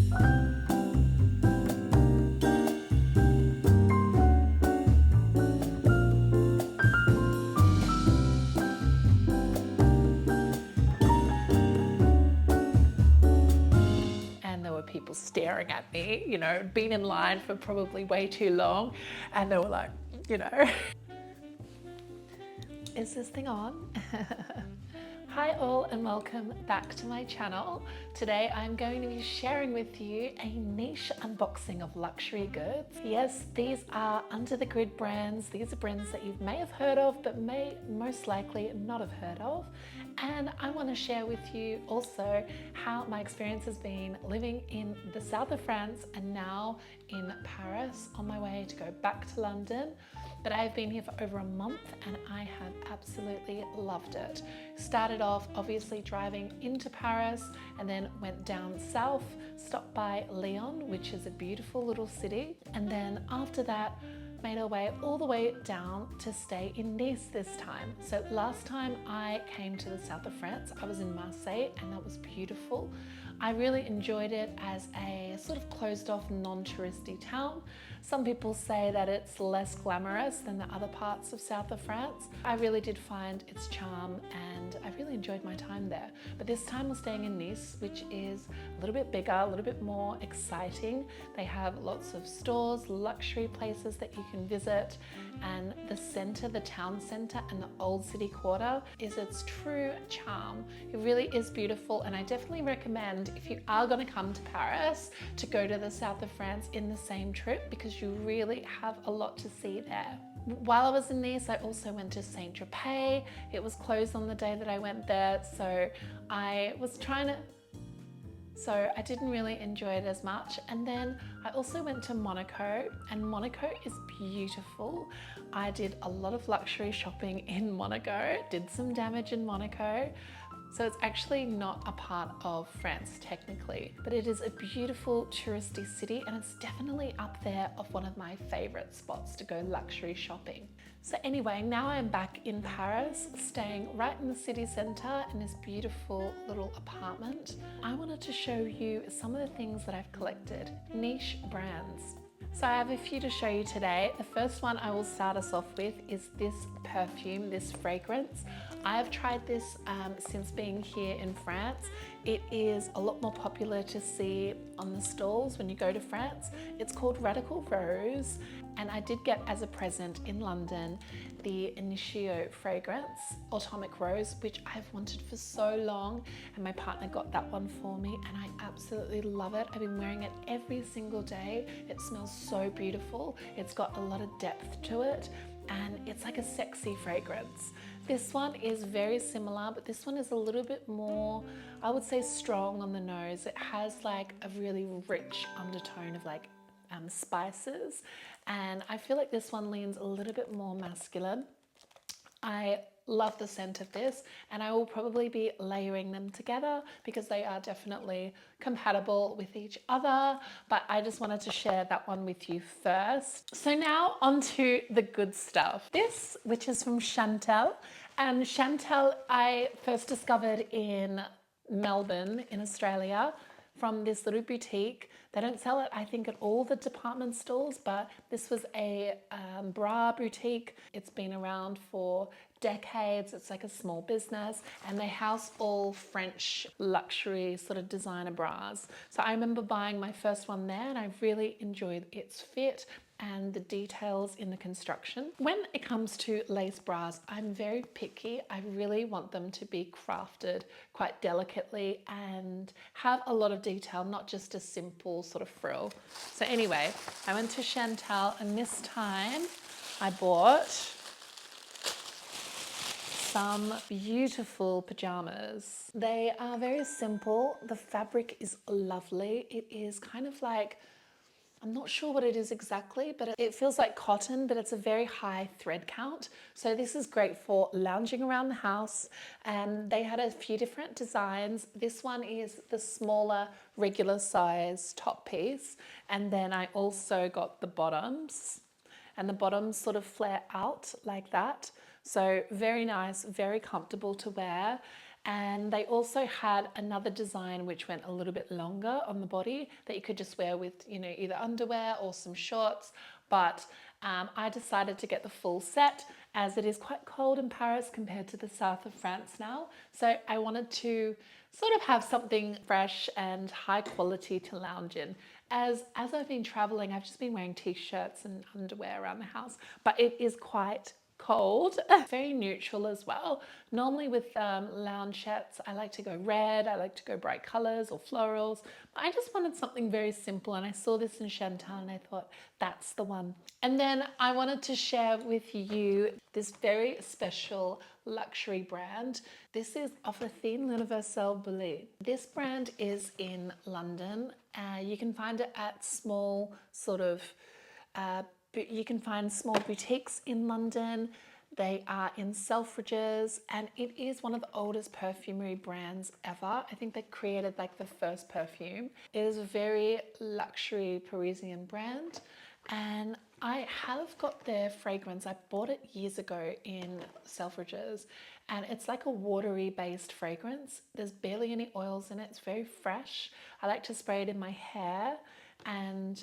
And there were people staring at me, you know, been in line for probably way too long, and they were like, you know, is this thing on? Hi all and welcome back to my channel. Today I'm going to be sharing with you a niche unboxing of luxury goods. Yes, these are under the grid brands. These are brands that you may have heard of but may most likely not have heard of. And I want to share with you also how my experience has been living in the south of France and now in Paris on my way to go back to London. But I've been here for over a month and I have absolutely loved it. Started off obviously driving into Paris and then went down south, stopped by Lyon, which is a beautiful little city. And then after that, made our way all the way down to stay in Nice this time. So last time I came to the south of France, I was in Marseille and that was beautiful. I really enjoyed it as a sort of closed off non-touristy town. Some people say that it's less glamorous than the other parts of south of France. I really did find its charm and I really enjoyed my time there. But this time we're staying in Nice, which is a little bit bigger, a little bit more exciting. They have lots of stores, luxury places that you can visit, and the center, the town center and the old city quarter is its true charm. It really is beautiful and I definitely recommend if you are going to come to Paris to go to the south of France in the same trip because you really have a lot to see there. While I was in Nice, I also went to Saint-Tropez. It was closed on the day that I went there, so I didn't really enjoy it as much. And then I also went to Monaco, and Monaco is beautiful. I did a lot of luxury shopping in Monaco, did some damage in Monaco. So it's actually not a part of France technically, but it is a beautiful touristy city and it's definitely up there of one of my favorite spots to go luxury shopping. So anyway, now I'm back in Paris, staying right in the city center in this beautiful little apartment. I wanted to show you some of the things that I've collected, niche brands. So I have a few to show you today. The first one I will start us off with is this perfume, this fragrance. I have tried this since being here in France. It is a lot more popular to see on the stalls when you go to France. It's called Radical Rose, and I did get as a present in London the Initio fragrance, Atomic Rose, which I've wanted for so long, and my partner got that one for me and I absolutely love it. I've been wearing it every single day. It smells so beautiful. It's got a lot of depth to it and it's like a sexy fragrance. This one is very similar, but this one is a little bit more, I would say, strong on the nose. It has like a really rich undertone of like spices, and I feel like this one leans a little bit more masculine. I love the scent of this and I will probably be layering them together because they are definitely compatible with each other, but I just wanted to share that one with you first. So now onto the good stuff. This, which is from Chantel, and Chantel I first discovered in Melbourne in Australia from this little boutique. They don't sell it, I think, at all the department stores, but this was a bra boutique. It's been around for decades. It's like a small business and they house all French luxury sort of designer bras. So I remember buying my first one there and I really enjoyed its fit and the details in the construction. When it comes to lace bras, I'm very picky. I really want them to be crafted quite delicately and have a lot of detail, not just a simple sort of frill. So anyway, I went to Chantel and this time I bought some beautiful pajamas. They are very simple. The fabric is lovely. It is kind of like, I'm not sure what it is exactly, but it feels like cotton, but it's a very high thread count. So this is great for lounging around the house. And they had a few different designs. This one is the smaller regular size top piece. And then I also got the bottoms, and the bottoms sort of flare out like that. So very nice, very comfortable to wear. And they also had another design which went a little bit longer on the body that you could just wear with, you know, either underwear or some shorts. But I decided to get the full set as it is quite cold in Paris compared to the south of France now. So I wanted to sort of have something fresh and high quality to lounge in. As I've been traveling, I've just been wearing t-shirts and underwear around the house, but it is quite cold. Very neutral as well. Normally with loungettes, I like to go red, I like to go bright colors or florals. But I just wanted something very simple, and I saw this in Chantal and I thought that's the one. And then I wanted to share with you this very special luxury brand. This is Officine Universelle Buly. This brand is in London. You can find it at small sort of you can find small boutiques in London. They are in Selfridges, and it is one of the oldest perfumery brands ever. I think they created like the first perfume. It is a very luxury Parisian brand, and I have got their fragrance. I bought it years ago in Selfridges, and it's like a watery based fragrance. There's barely any oils in it. It's very fresh. I like to spray it in my hair. And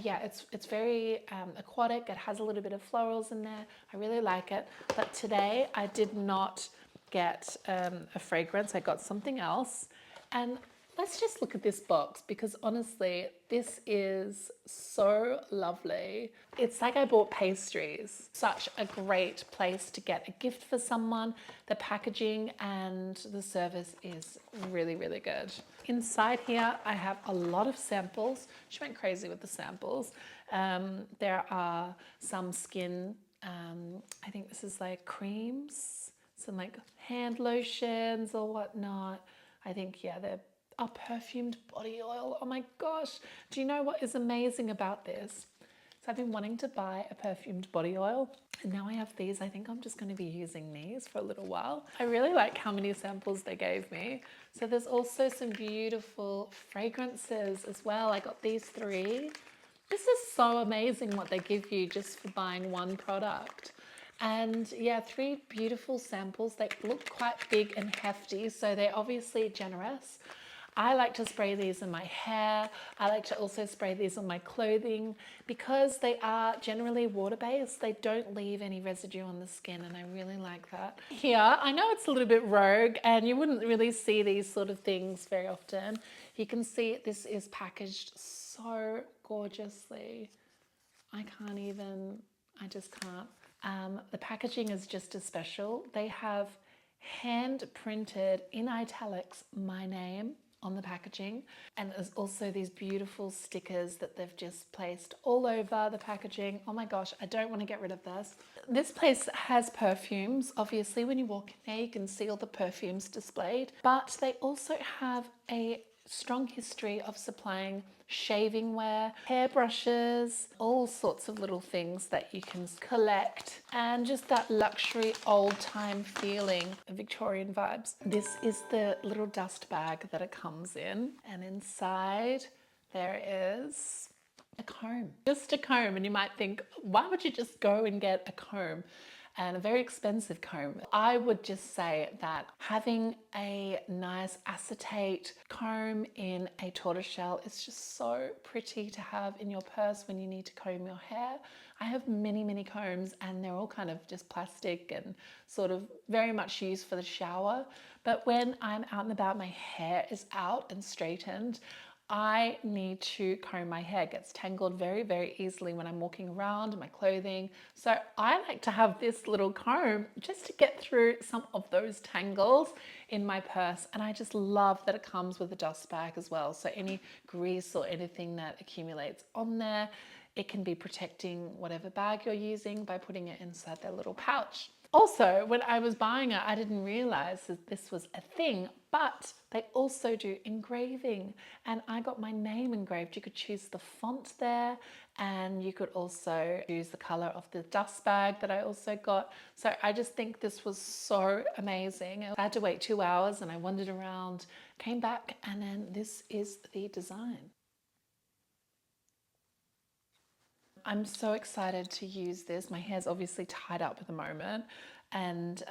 yeah, it's very aquatic. It has a little bit of florals in there. I really like it. But today I did not get a fragrance. I got something else. And let's just look at this box, because honestly, this is so lovely. It's like I bought pastries. Such a great place to get a gift for someone. The packaging and the service is really, really good. Inside here, I have a lot of samples. She went crazy with the samples. There are some skin, I think this is like creams, some like hand lotions or whatnot. I think, yeah, they're a perfumed body oil. Oh my gosh. Do you know what is amazing about this? So I've been wanting to buy a perfumed body oil, and now I have these. I think I'm just going to be using these for a little while. I really like how many samples they gave me. So there's also some beautiful fragrances as well. I got these 3. This is so amazing what they give you just for buying one product. And yeah, 3 beautiful samples. They look quite big and hefty, so they're obviously generous. I like to spray these in my hair. I like to also spray these on my clothing. Because they are generally water-based, they don't leave any residue on the skin, and I really like that. Here, I know it's a little bit rogue and you wouldn't really see these sort of things very often. You can see this is packaged so gorgeously. I just can't. The packaging is just as special. They have hand printed in italics my name on the packaging, and there's also these beautiful stickers that they've just placed all over the packaging. Oh my gosh, I don't want to get rid of this. This place has perfumes. Obviously, when you walk in there, you can see all the perfumes displayed, but they also have a strong history of supplying shaving wear, hairbrushes, all sorts of little things that you can collect, and just that luxury old time feeling, Victorian vibes. This is the little dust bag that it comes in, and inside there is a comb. Just a comb, and you might think, why would you just go and get a comb? And a very expensive comb. I would just say that having a nice acetate comb in a tortoiseshell is just so pretty to have in your purse when you need to comb your hair. I have many, many combs, and they're all kind of just plastic and sort of very much used for the shower. But when I'm out and about, my hair is out and straightened, I need to comb my hair. It gets tangled very, very easily when I'm walking around in my clothing. So I like to have this little comb just to get through some of those tangles in my purse. And I just love that it comes with a dust bag as well. So any grease or anything that accumulates on there, it can be protecting whatever bag you're using by putting it inside their little pouch. Also, when I was buying it, I didn't realize that this was a thing, but they also do engraving, and I got my name engraved. You could choose the font there, and you could also choose the color of the dust bag that I also got. So I just think this was so amazing. I had to wait 2 hours and I wandered around, came back, and then this is the design. I'm so excited to use this. My hair's obviously tied up at the moment, and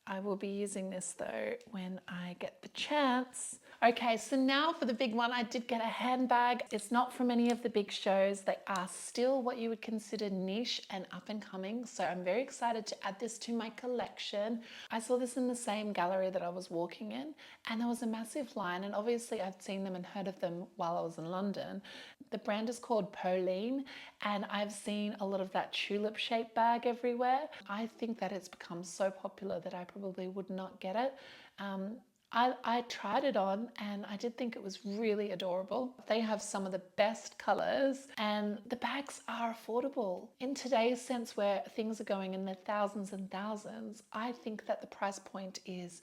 I will be using this though when I get the chance. Okay, so now for the big one, I did get a handbag. It's not from any of the big shows. They are still what you would consider niche and up and coming. So I'm very excited to add this to my collection. I saw this in the same gallery that I was walking in, and there was a massive line, and obviously I'd seen them and heard of them while I was in London. The brand is called Polene, and I've seen a lot of that tulip shaped bag everywhere. I think that it's become so popular that I probably would not get it. I tried it on and I did think it was really adorable. They have some of the best colors and the bags are affordable. In today's sense where things are going in the thousands and thousands, I think that the price point is,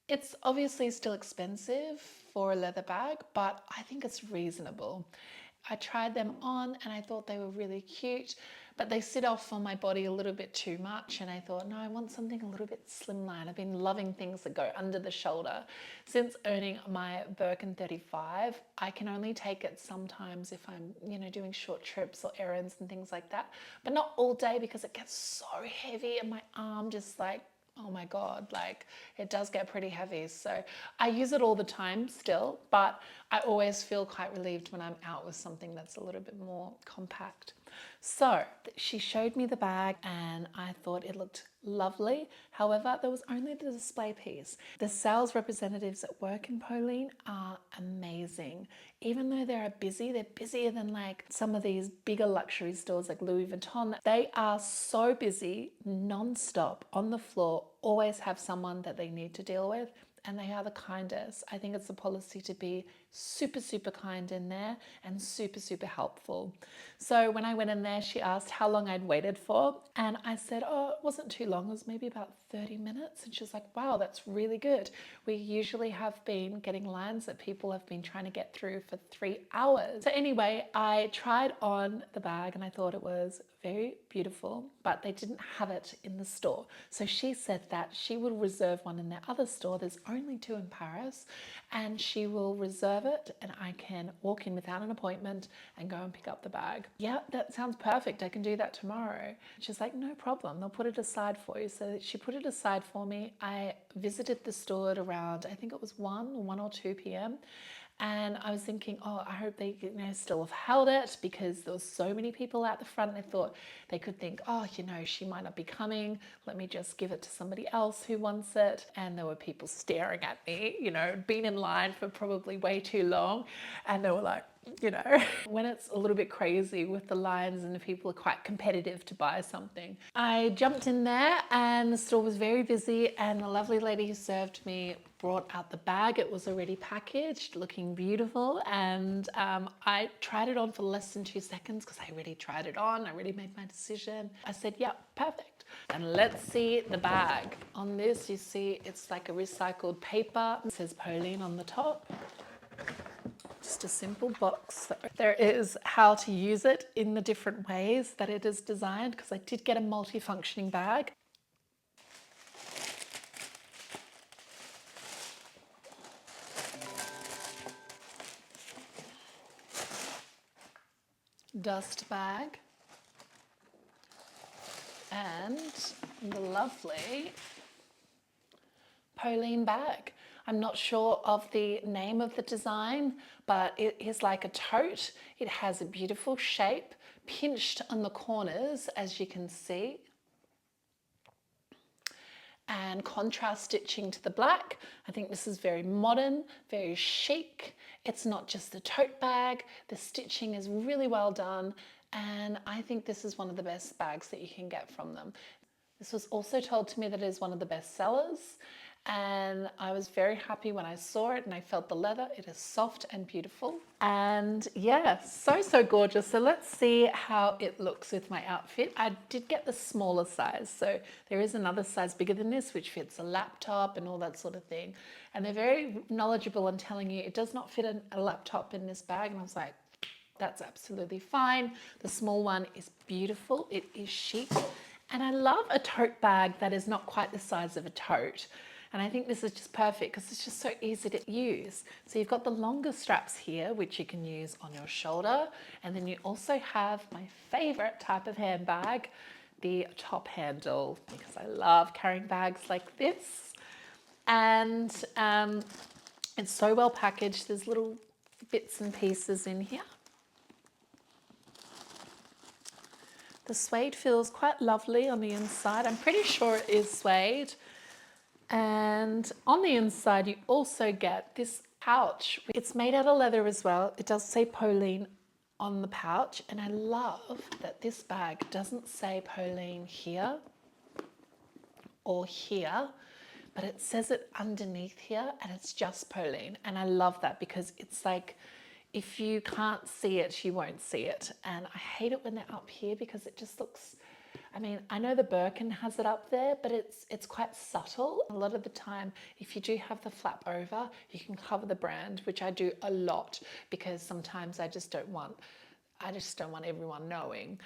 it's obviously still expensive for a leather bag, but I think it's reasonable. I tried them on and I thought they were really cute, but they sit off on my body a little bit too much, and I thought, no, I want something a little bit slimline. I've been loving things that go under the shoulder. Since earning my Birkin 35, I can only take it sometimes if I'm, doing short trips or errands and things like that, but not all day because it gets so heavy and my arm just like, oh my God, like it does get pretty heavy. So I use it all the time still, but I always feel quite relieved when I'm out with something that's a little bit more compact. So she showed me the bag and I thought it looked lovely. However, there was only the display piece. The sales representatives that work in Polene are amazing. Even though they're busier than like some of these bigger luxury stores like Louis Vuitton. They are so busy, non-stop on the floor, always have someone that they need to deal with. And they are the kindest. I think it's a policy to be super, super kind in there and super, super helpful. So when I went in there, she asked how long I'd waited for. And I said, oh, it wasn't too long. It was maybe about 30 minutes. And she was like, wow, that's really good. We usually have been getting lines that people have been trying to get through for 3 hours. So anyway, I tried on the bag and I thought it was very beautiful, but they didn't have it in the store. So she said that she will reserve one in their other store. There's only 2 in Paris, and she will reserve it and I can walk in without an appointment and go and pick up the bag. Yeah, that sounds perfect. I can do that tomorrow. She's like, no problem. They'll put it aside for you. So she put it aside for me. I visited the store at around, I think it was 1 or 2 p.m. And I was thinking, oh, I hope they still have held it, because there was so many people out the front. I thought they could think, oh, she might not be coming. Let me just give it to somebody else who wants it. And there were people staring at me, been in line for probably way too long. And they were like, when it's a little bit crazy with the lines and the people are quite competitive to buy something. I jumped in there and the store was very busy, and the lovely lady who served me brought out the bag. It was already packaged, looking beautiful, and I tried it on for less than 2 seconds because I already tried it on. I already made my decision. I said, yep, perfect. And let's see the bag. On this, you see it's like a recycled paper. It says Polene on the top. Just a simple box. There is how to use it in the different ways that it is designed, because I did get a multifunctioning bag. Dust bag. And the lovely Polene bag. I'm not sure of the name of the design, but it is like a tote. It has a beautiful shape, pinched on the corners, as you can see, and contrast stitching to the black. I think this is very modern, very chic. It's not just a tote bag. The stitching is really well done, and I think this is one of the best bags that you can get from them. This was also told to me that it is one of the best sellers, and I was very happy when I saw it and I felt the leather. It is soft and beautiful, and yeah, so gorgeous. So let's see how it looks with my outfit. I did get the smaller size, so there is another size bigger than this which fits a laptop and all that sort of thing, and they're very knowledgeable on telling you it does not fit a laptop in this bag, and I was like, that's absolutely fine. The small one is beautiful. It is chic. And I love a tote bag that is not quite the size of a tote. And I think this is just perfect because it's just so easy to use. So you've got the longer straps here, which you can use on your shoulder. And then you also have my favorite type of handbag, the top handle because I love carrying bags like this. And it's so well packaged. There's little bits and pieces in here. The suede feels quite lovely on the inside. I'm pretty sure it is suede. And on the inside, you also get this pouch. It's made out of leather as well. It does say Polene on the pouch. And I love that this bag doesn't say Polene here or here, but it says it underneath here and it's just Polene. And I love that because it's like, if you can't see it, you won't see it. And I hate it when they're up here because it just looks, I mean, I know the Birkin has it up there, but it's quite subtle. A lot of the time, if you do have the flap over, you can cover the brand, which I do a lot because sometimes I just don't want everyone knowing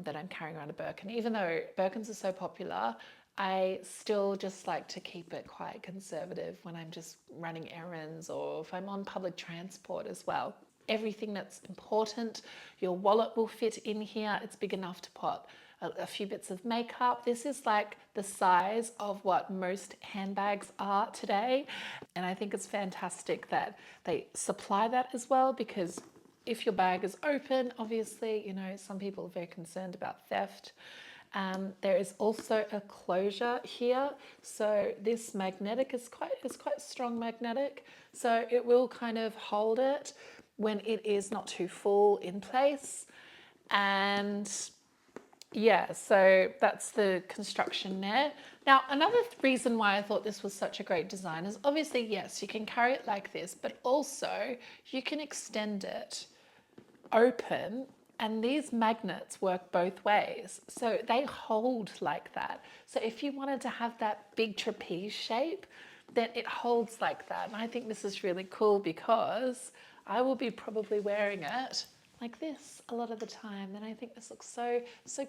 that I'm carrying around a Birkin. Even though Birkins are so popular, I still just like to keep it quite conservative when I'm just running errands or if I'm on public transport as well. Everything that's important, your wallet will fit in here. It's big enough to put a few bits of makeup. This is like the size of what most handbags are today. And I think it's fantastic that they supply that as well, because if your bag is open, obviously, you know, some people are very concerned about theft. There is also a closure here. So this magnetic is quite strong magnetic. So it will kind of hold it when it is not too full in place. And yeah, so that's the construction there. Now, another reason why I thought this was such a great design is obviously, yes, you can carry it like this, but also you can extend it open, and these magnets work both ways. So they hold like that. So if you wanted to have that big trapeze shape, then it holds like that. And I think this is really cool because I will be probably wearing it like this a lot of the time. And I think this looks so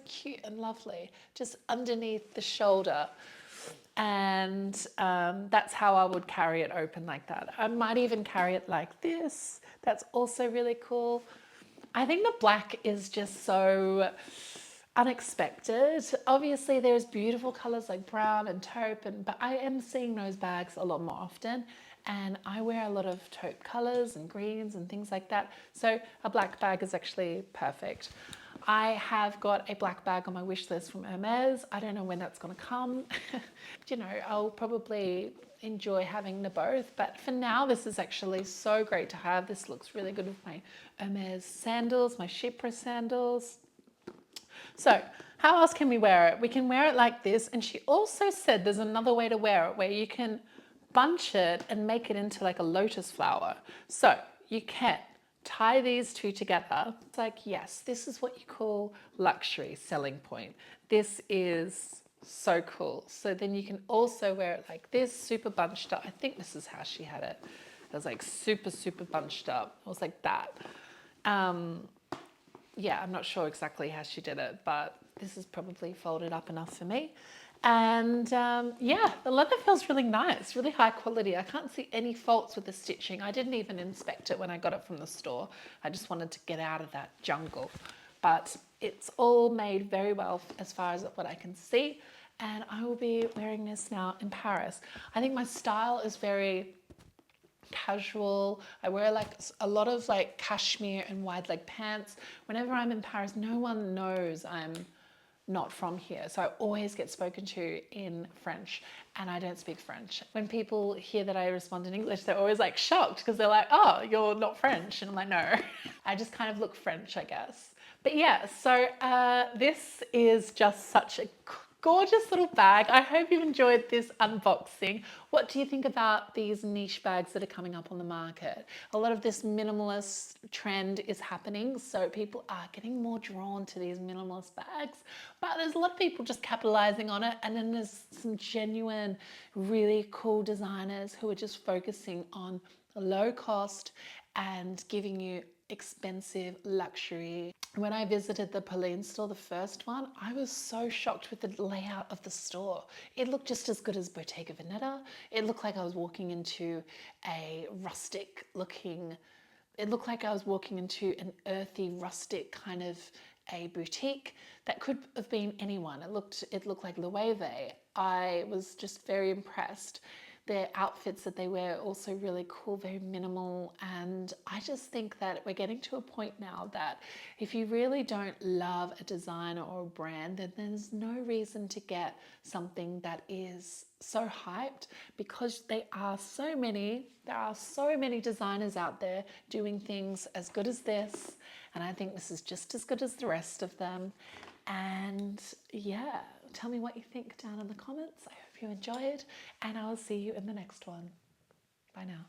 cute and lovely, just underneath the shoulder. And that's how I would carry it open like that. I might even carry it like this. That's also really cool. I think the black is just so unexpected. Obviously there's beautiful colors like brown and taupe, but I am seeing those bags a lot more often, and I wear a lot of taupe colors and greens and things like that. So a black bag is actually perfect. I have got a black bag on my wish list from Hermes. I don't know when that's going to come. You know, I'll probably enjoy having the both, but for now this is actually so great to have. This looks really good with my Hermes sandals, my Chypre sandals. So how else can we wear it? We can wear it like this, and she also said there's another way to wear it where you can bunch it and make it into like a lotus flower. So you can tie these two together. It's like, yes, this is what you call luxury selling point. This is so cool. So then you can also wear it like this, super bunched up. I think this is how she had it. It was like super bunched up. It was like that. Yeah, I'm not sure exactly how she did it, but this is probably folded up enough for me. And yeah, the leather feels really nice, really high quality. I can't see any faults with the stitching. I didn't even inspect it when I got it from the store. I just wanted to get out of that jungle. But it's all made very well as far as what I can see. And I will be wearing this now in Paris. I think my style is very casual. I wear like a lot of like cashmere and wide leg pants. Whenever I'm in Paris, no one knows I'm not from here. So I always get spoken to in French, and I don't speak French. When people hear that I respond in English, they're always like shocked because they're like, oh, you're not French. And I'm like, no, I just kind of look French, I guess. But yeah, so this is just such a gorgeous little bag. I hope you enjoyed this unboxing. What do you think about these niche bags that are coming up on the market? A lot of this minimalist trend is happening, so people are getting more drawn to these minimalist bags, but there's a lot of people just capitalizing on it, and then there's some genuine, really cool designers who are just focusing on low cost and giving you expensive luxury. When I visited the Polene store, the first one, I was so shocked with the layout of the store. It looked just as good as Bottega Veneta. It looked like I was walking into a rustic looking, it looked like I was walking into an earthy, rustic kind of a boutique. That could have been anyone. It looked like Loewe. I was just very impressed. Their outfits that they wear are also really cool, very minimal, and I just think that we're getting to a point now that if you really don't love a designer or a brand, then there's no reason to get something that is so hyped, because there are so many designers out there doing things as good as this, and I think this is just as good as the rest of them. And yeah, tell me what you think down in the comments. I hope you enjoyed, and I'll see you in the next one. Bye now.